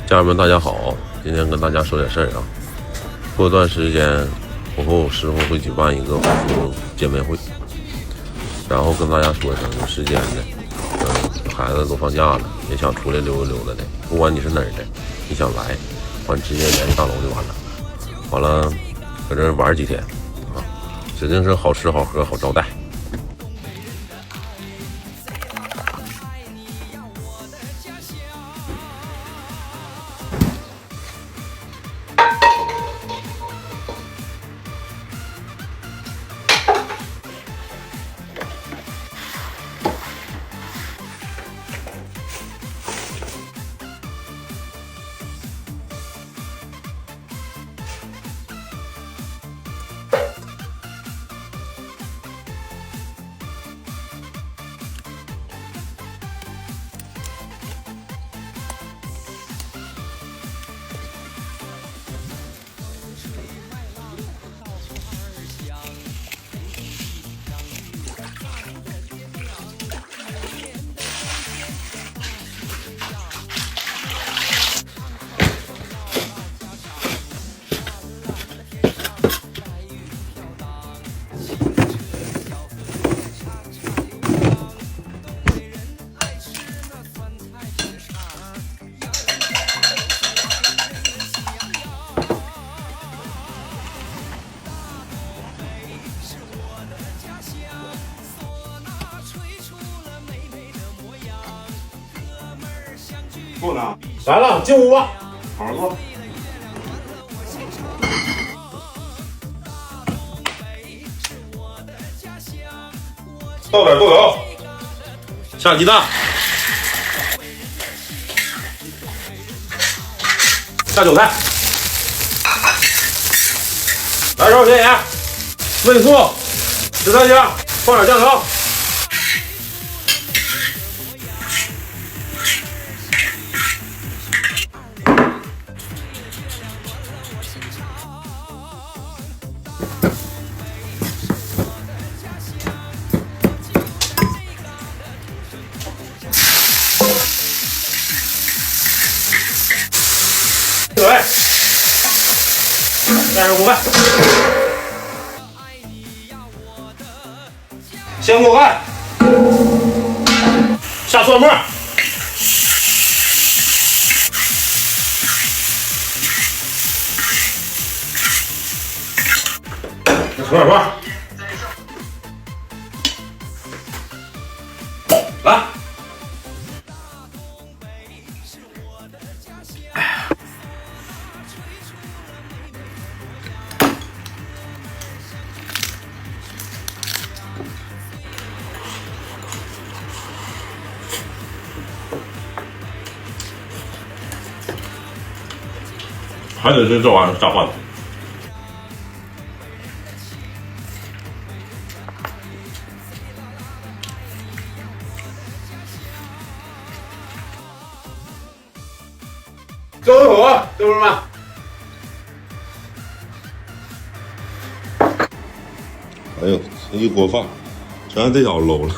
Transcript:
家人们，大家好！今天跟大家说点事儿啊。过一段时间，我和我师傅会举办一个护肤见面会，然后跟大家说一声，有时间的，孩子都放假了，也想出来溜达溜达的，不管你是哪儿的，你想来，完直接联系大楼就完了。完了，搁这玩几天啊，指定是好吃好喝好招待。不呢，来了，进屋吧，好好坐。倒点豆油，下鸡蛋，下韭菜，来勺咸盐，味素，十三香，放点酱油。对，盖上锅盖，掀锅盖，下蒜末，扯点饭，来。还得是这玩意儿下饭。周一火，哥们们。哎呦，这一锅饭，全让这小子搂了。